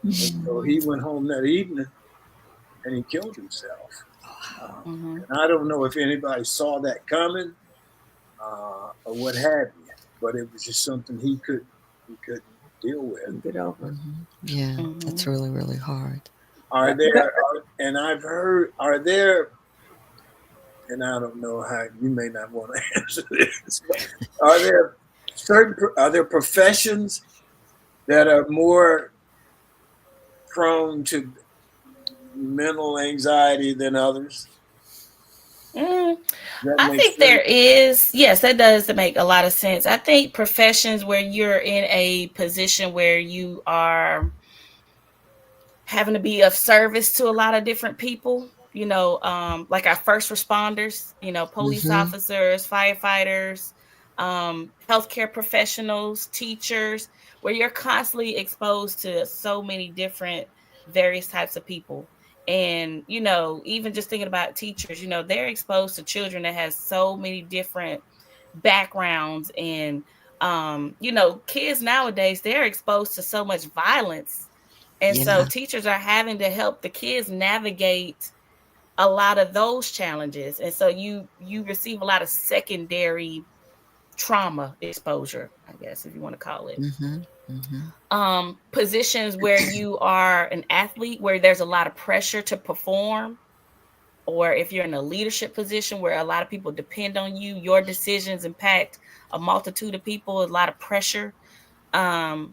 And so he went home that evening and he killed himself. And I don't know if anybody saw that coming or what have you, but it was just something he couldn't deal with. Get over. Yeah, that's really, really hard. And I've heard, are there, and I don't know how, you may not want to answer this, but are there professions that are more prone to mental anxiety than others? I think there is. Yes, that does make a lot of sense. I think professions where you're in a position where you are having to be of service to a lot of different people, like our first responders, police officers, firefighters, healthcare professionals, teachers, where you're constantly exposed to so many different various types of people. And, even just thinking about teachers, they're exposed to children that has so many different backgrounds. And, kids nowadays, they're exposed to so much violence. And so teachers are having to help the kids navigate a lot of those challenges. And so you receive a lot of secondary trauma exposure, I guess, if you want to call it. Positions where you are an athlete, where there's a lot of pressure to perform, or if you're in a leadership position where a lot of people depend on you, your decisions impact a multitude of people, a lot of pressure, that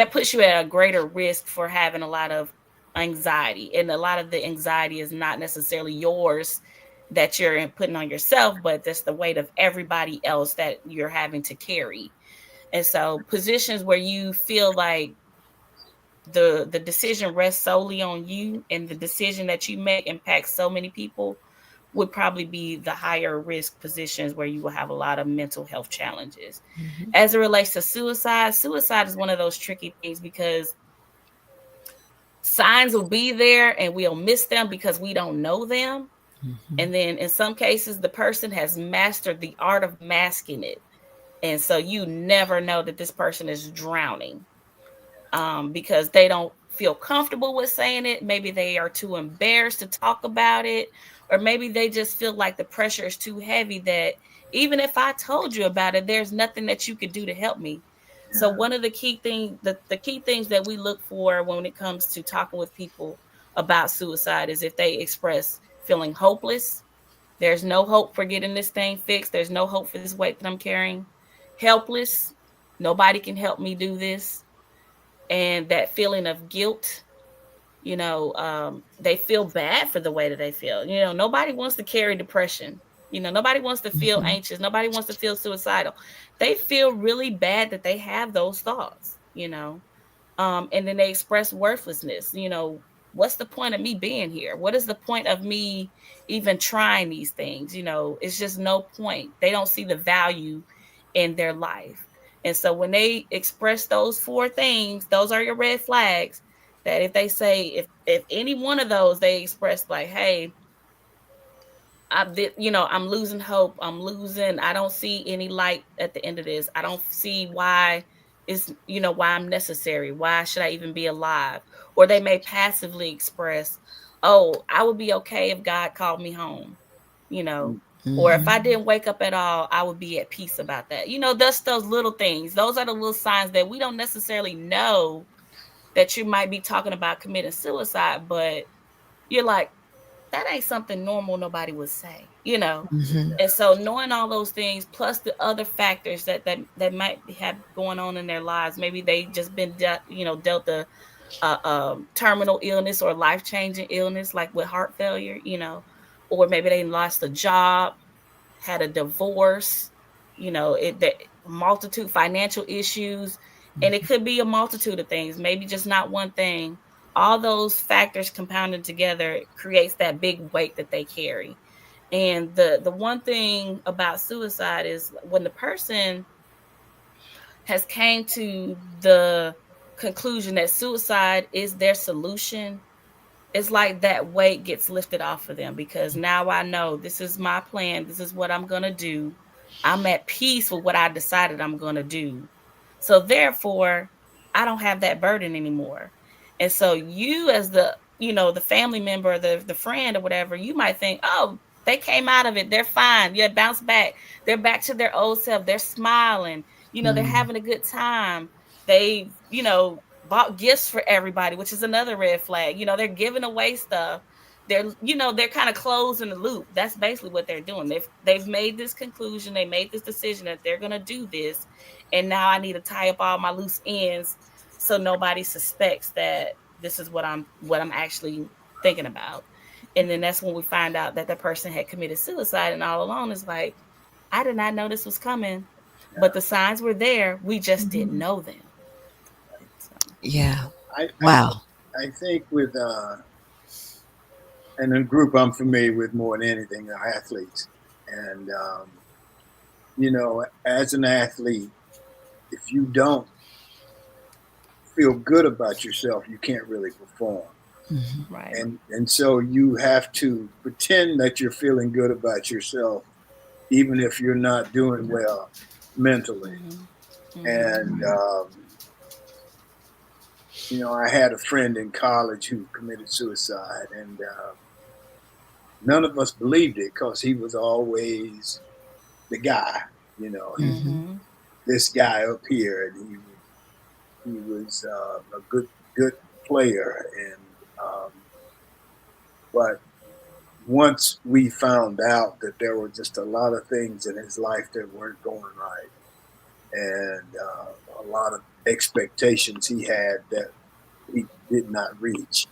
puts you at a greater risk for having a lot of anxiety. And a lot of the anxiety is not necessarily yours that you're putting on yourself, but that's the weight of everybody else that you're having to carry. And so positions where you feel like the decision rests solely on you and the decision that you make impacts so many people would probably be the higher risk positions where you will have a lot of mental health challenges. As it relates to suicide is one of those tricky things because signs will be there and we'll miss them because we don't know them. And then in some cases, the person has mastered the art of masking it. And so you never know that this person is drowning because they don't feel comfortable with saying it. Maybe they are too embarrassed to talk about it, or maybe they just feel like the pressure is too heavy that even if I told you about it, there's nothing that you could do to help me. So one of the key things that we look for when it comes to talking with people about suicide is if they express feeling hopeless. There's no hope for getting this thing fixed. There's no hope for this weight that I'm carrying. Helpless. Nobody can help me do this. And that feeling of guilt, they feel bad for the way that they feel. Nobody wants to carry depression. Nobody wants to feel anxious. Nobody wants to feel suicidal. They feel really bad that they have those thoughts, and then they express worthlessness. What's the point of me being here? What is the point of me even trying these things? It's just no point. They don't see the value in their life. And so when they express those 4 things, those are your red flags that if they say, if any one of those they express like, hey, I'm losing hope. I don't see any light at the end of this. I don't see why why I'm necessary. Why should I even be alive? Or they may passively express, oh, I would be okay if God called me home, or if I didn't wake up at all, I would be at peace about that. That's those little things. Those are the little signs that we don't necessarily know that you might be talking about committing suicide, but you're like, that ain't something normal nobody would say, And so knowing all those things, plus the other factors that might have going on in their lives, maybe they just been dealt a terminal illness or life-changing illness, like with heart failure, or maybe they lost a job, had a divorce, the multitude financial issues, and it could be a multitude of things, maybe just not one thing. All those factors compounded together creates that big weight that they carry. And the one thing about suicide is when the person has came to the conclusion that suicide is their solution, it's like that weight gets lifted off of them because now I know this is my plan. This is what I'm going to do. I'm at peace with what I decided I'm going to do. So therefore, I don't have that burden anymore. And so you as the family member, the friend or whatever, you might think, oh, they came out of it. They're fine. Yeah, bounce back. They're back to their old self. They're smiling. They're having a good time. They've, bought gifts for everybody, which is another red flag. They're giving away stuff. They're kind of closing the loop. That's basically what they're doing. They've made this conclusion. They made this decision that they're going to do this. And now I need to tie up all my loose ends so nobody suspects that this is what I'm actually thinking about. And then that's when we find out that the person had committed suicide, and all along is like, I did not know this was coming, but the signs were there. We just didn't know them. So. Yeah. Wow. I think with and a group I'm familiar with more than anything are athletes. And, as an athlete, if you don't feel good about yourself, you can't really perform. Right. And so you have to pretend that you're feeling good about yourself, even if you're not doing well mentally. And I had a friend in college who committed suicide, and none of us believed it because he was always the guy, he was Mhm. Mm-hmm. this guy up here, and he was a good player, and but once we found out that there were just a lot of things in his life that weren't going right, and a lot of expectations he had that he did not reach,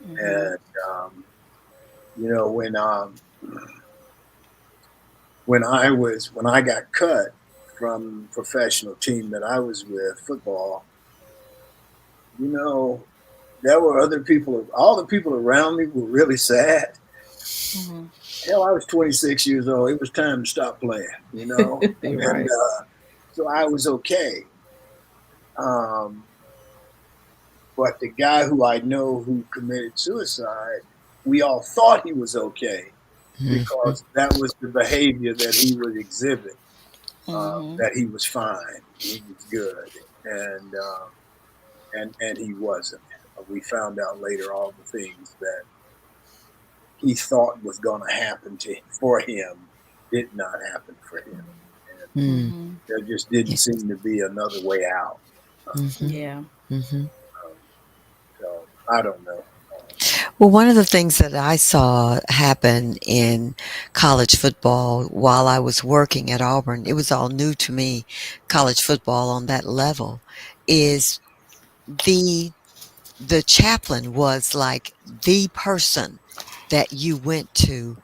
Mm-hmm. and you know when when I got cut from professional team that I was with football, you know there were other people, all the people around me were really sad. Mm-hmm. Hell, I was 26 years old. It was time to stop playing, You're and right. so I was okay. Um, but the guy who I know who committed suicide, we all thought he was okay Mhm. because that was the behavior that he would exhibit, Mm-hmm. that he was fine, he was good, and he wasn't. We found out later all the things that he thought was going to happen for him did not happen for him, and Mm. Mm-hmm. there just didn't Yeah. seem to be another way out. Mhm. Yeah. Mhm. Um, so I don't know. Well, one of the things that I saw happen in college football while I was working at Auburn, it was all new to me, college football on that level, is the the chaplain was like the person that you went to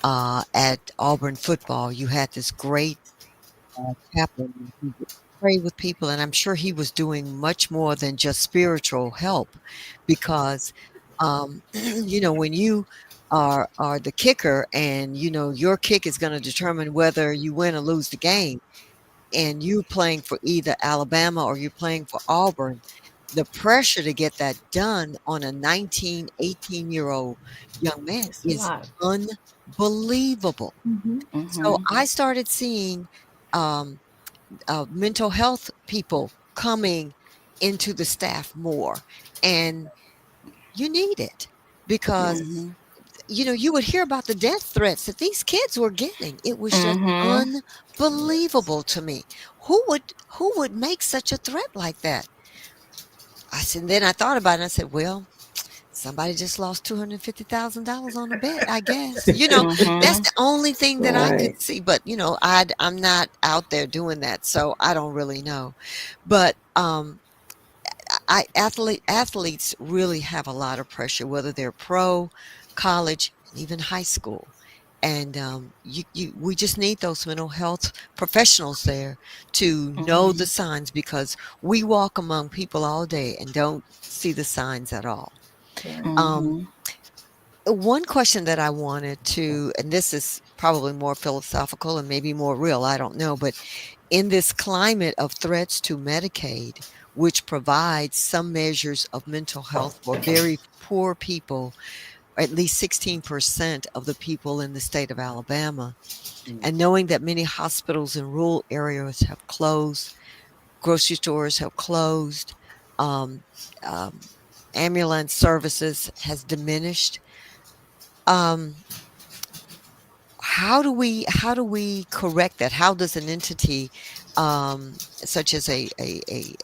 at Auburn football. You had this great chaplain. He would pray with people, and I'm sure he was doing much more than just spiritual help, because when you are the kicker, and your kick is going to determine whether you win or lose the game, and you're playing for either Alabama or you're playing for Auburn, the pressure to get that done on a 19, 18-year-old young man It's a is lot. unbelievable. Hmm. So Mm-hmm. I started seeing um, mental health people coming into the staff more, and you need it, because Mm-hmm. you would hear about the death threats that these kids were getting. It was just Mm-hmm. unbelievable to me. Who would make such a threat like that? I said, then I thought about it, and I said, well, somebody just lost $250,000 on a bet, I guess. That's Mm-hmm. the only thing that I could Right. see. But I'm not out there doing that, so I don't really know. But athletes really have a lot of pressure, whether they're pro, college, and even high school. And we just need those mental health professionals there to know Mm-hmm. the signs, because we walk among people all day and don't see the signs at all. Right. Um, Mm-hmm. one question that I wanted to, and this is probably more philosophical and maybe more real, I don't know, but in this climate of threats to Medicaid, which provides some measures of mental health for very poor people, at least 16% of the people in the state of Alabama, Mm. and knowing that many hospitals in rural areas have closed, grocery stores have closed, um, um, ambulance services has diminished. Um, how do we correct that? How does an entity such as a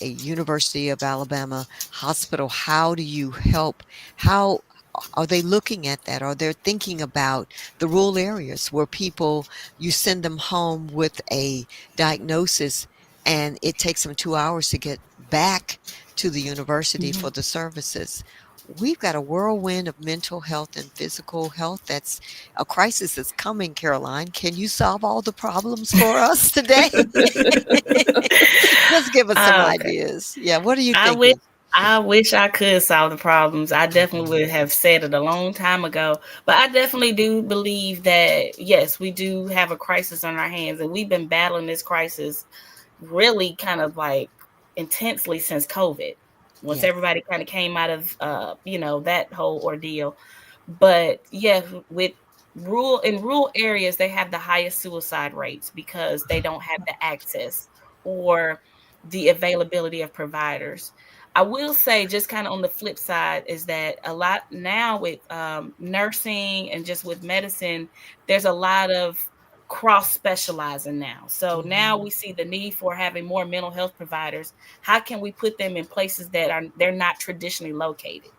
University of Alabama hospital, how do you help? How are they looking at that? Are they thinking about the rural areas where people, you send them home with a diagnosis, and it takes them 2 hours to get back to the university Mm-hmm. for the services? We've got a whirlwind of mental health and physical health. That's a crisis is coming, Caroline. Can you solve all the problems for us today? Just give us some Okay. ideas. Yeah, what are you I wish thinking? I wish I could solve the problems. I definitely would have said it a long time ago. But I definitely do believe that yes, we do have a crisis on our hands, and we've been battling this crisis really kind of like intensely since COVID. Once Yes. everybody kind of came out of that whole ordeal. But yeah, with rural areas, they have the highest suicide rates because they don't have the access or the availability of providers. I will say, just kind of on the flip side, is that a lot now with nursing and just with medicine, there's a lot of cross specializing now. So now we see the need for having more mental health providers. How can we put them in places that they're not traditionally located?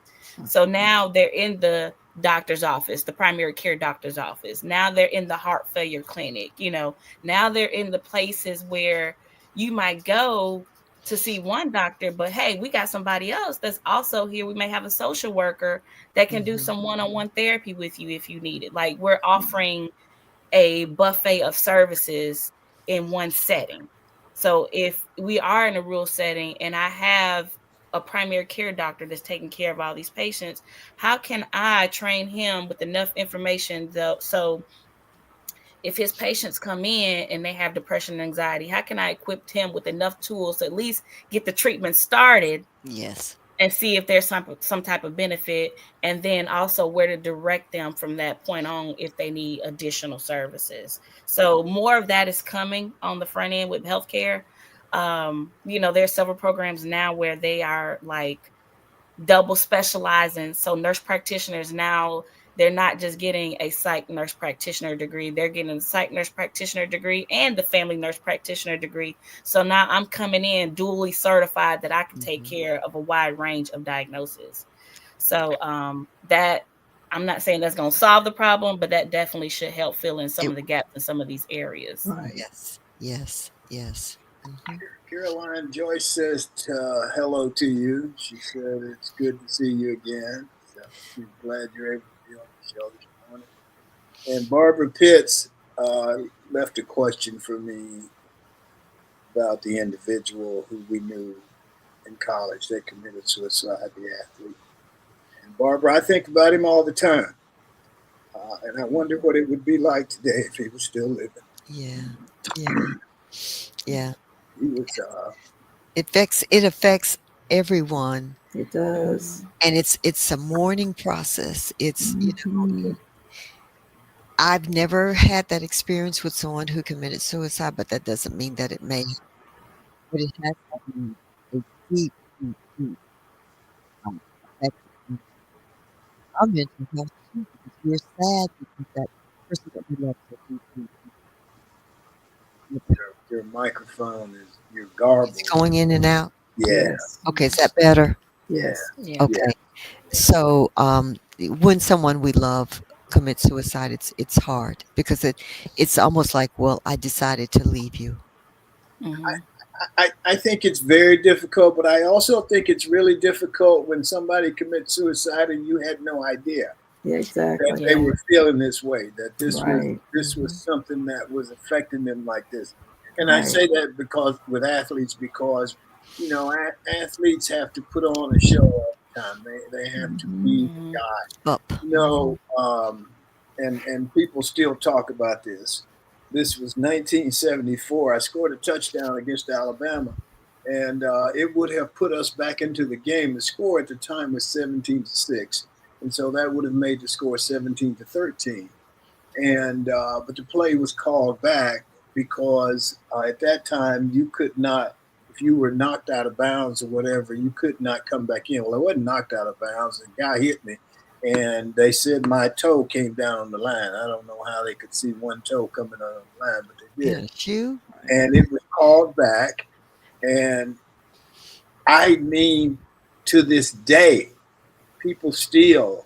So now they're in the doctor's office, the primary care doctor's office. Now they're in the heart failure clinic. Now they're in the places where you might go to see one doctor, but hey, we got somebody else that's also here. We may have a social worker that can do some one-on-one therapy with you if you need it. Like, we're offering a buffet of services in one setting. So if we are in a rural setting and I have a primary care doctor that's taking care of all these patients, how can I train him with enough information so if his patients come in and they have depression and anxiety, how can I equip him with enough tools to at least get the treatment started? Yes. And see if there's some type of benefit, and then also where to direct them from that point on if they need additional services. So more of that is coming on the front end with healthcare. There's several programs now where they are like double specializing. So nurse practitioners now, they're not just getting a psych nurse practitioner degree, they're getting a psych nurse practitioner degree and the family nurse practitioner degree. So now I'm coming in dually certified that I can take care of a wide range of diagnoses. So that, I'm not saying that's going to solve the problem, but that definitely should help fill in some of the gaps in some of these areas. Right. Yes. Caroline Joyce says hello to you. She said it's good to see you again. So she's glad you're able to be on the show this morning. And Barbara Pitts left a question for me about the individual who we knew in college that committed suicide, the athlete. And Barbara, I think about him all the time. And I wonder what it would be like today if he was still living. Yeah. He was. It affects everyone. It does. And it's a mourning process. It's I've never had that experience with someone who committed suicide, but that doesn't mean that it may. But it has been a deep effect on our mental health too, because we're sad because that person that we love so deeply. Your microphone is your garble. It's going in and out. Yeah. Okay, is that better? Yes. Okay. Yeah. So when someone we love commits suicide, it's hard because it's almost like, well, I decided to leave you. I think it's very difficult, but I also think it's really difficult when somebody commits suicide and you had no idea. Yeah, exactly. That they were feeling this way, that this Right. was something that was affecting them like this. And I say that because with athletes, because athletes have to put on a show all the time. They have to be the guy. Up. And people still talk about this. This was 1974. I scored a touchdown against Alabama, and it would have put us back into the game. The score at the time was 17-6, and so that would have made the score 17-13. And but the play was called back because at that time you could not, if you were knocked out of bounds or whatever, you could not come back in. Well, I wasn't knocked out of bounds. The guy hit me, and they said my toe came down on the line. I don't know how they could see one toe coming on the line, but they did. Yeah, shoe. And it was called back. And I mean, to this day, people still,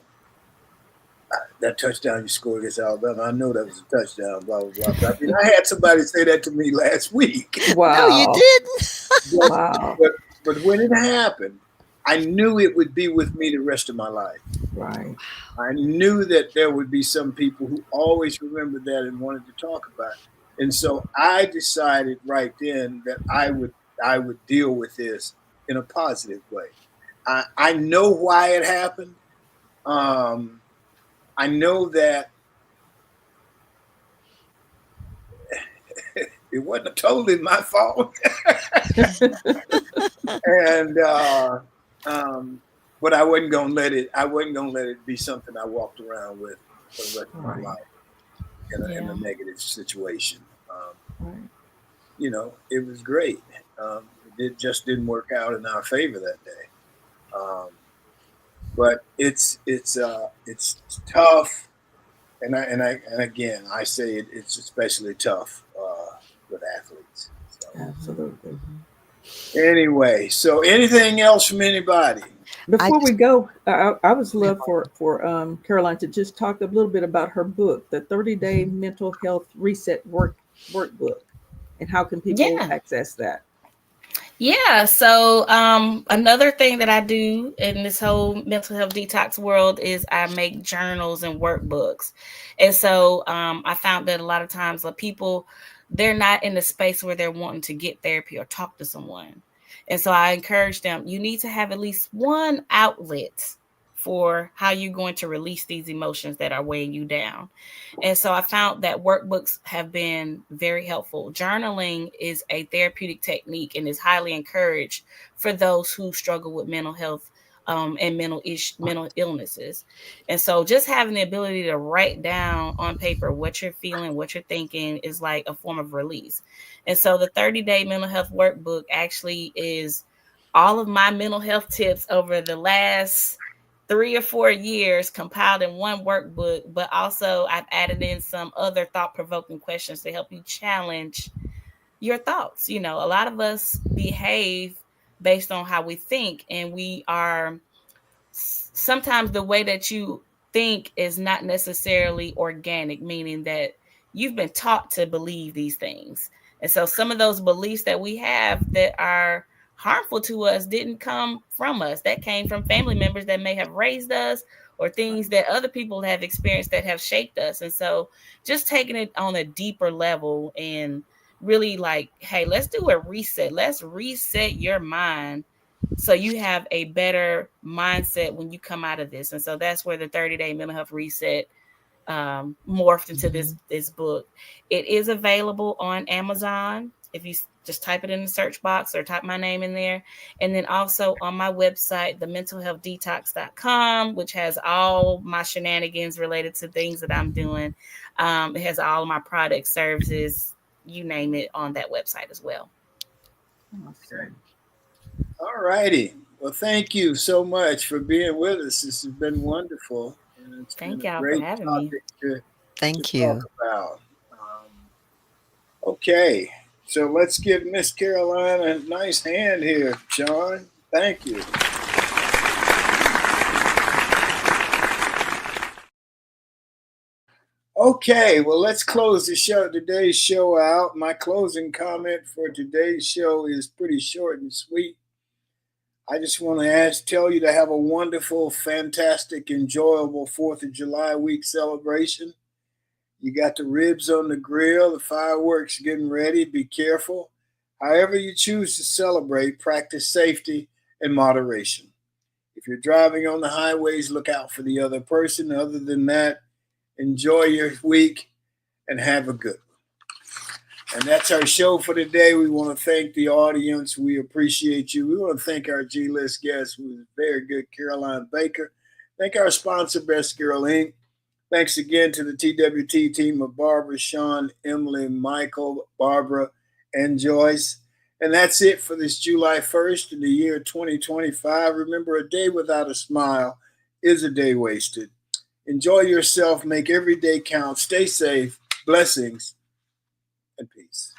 that touchdown you scored against Alabama, I know that was a touchdown, blah, blah, blah. I mean, I had somebody say that to me last week. Wow. No, you didn't. Wow. But when it happened, I knew it would be with me the rest of my life. Right. I knew that there would be some people who always remembered that and wanted to talk about it. And so I decided right then that I would deal with this in a positive way. I know why it happened. I know that it wasn't totally my fault. And but I wasn't gonna let it be something I walked around with for the rest of my life in a negative situation. It was great. It just didn't work out in our favor that day. but it's tough. And again, I say it's especially tough with athletes. So Absolutely. anyway, so anything else from anybody? I Before we just go, I would love for Caroline to just talk a little bit about her book, the 30-day mental health reset workbook, and how can people Yeah. access that? Yeah. So another thing that I do in this whole mental health detox world is I make journals and workbooks. And so I found that a lot of times people, they're not in the space where they're wanting to get therapy or talk to someone. And so I encourage them, you need to have at least one outlet for how you're going to release these emotions that are weighing you down. And so I found that workbooks have been very helpful. Journaling is a therapeutic technique and is highly encouraged for those who struggle with mental health and mental illnesses. And so just having the ability to write down on paper what you're feeling, what you're thinking is like a form of release. And so the 30-day mental health workbook actually is all of my mental health tips over the last 3 or 4 years compiled in one workbook, but also I've added in some other thought provoking questions to help you challenge your thoughts. You know, a lot of us behave based on how we think, and we are sometimes the way that you think is not necessarily organic, meaning that you've been taught to believe these things. And so some of those beliefs that we have that are harmful to us didn't come from us. That came from family members that may have raised us or things that other people have experienced that have shaped us. And so just taking it on a deeper level and really like, hey, let's do a reset. Let's reset your mind so you have a better mindset when you come out of this. And so that's where the 30-day mental health reset morphed into this book. It is available on Amazon if you just type it in the search box or type my name in there. And then also on my website, the mentalhealthdetox.com, which has all my shenanigans related to things that I'm doing. It has all of my products, services, you name it, on that website as well. Awesome. All righty. Well, thank you so much for being with us. This has been wonderful, and it's been Thank a y'all for great having me. topic to thank talk you. about. Okay, so let's give Miss Caroline a nice hand here, Sean. Thank you. Okay, well, let's close today's show out. My closing comment for today's show is pretty short and sweet. I just want to tell you to have a wonderful, fantastic, enjoyable 4th of July week celebration. You got the ribs on the grill, the fireworks getting ready. Be careful. However you choose to celebrate, practice safety and moderation. If you're driving on the highways, look out for the other person. Other than that, enjoy your week and have a good one. And that's our show for today. We want to thank the audience. We appreciate you. We want to thank our G-list guest, who was very good, Caroline Baker. Thank our sponsor, Best Girl Inc. Thanks again to the TWT team of Barbara, Sean, Emily, Michael, Barbara, and Joyce. And that's it for this July 1st in the year 2025. Remember, a day without a smile is a day wasted. Enjoy yourself. Make every day count. Stay safe. Blessings and peace.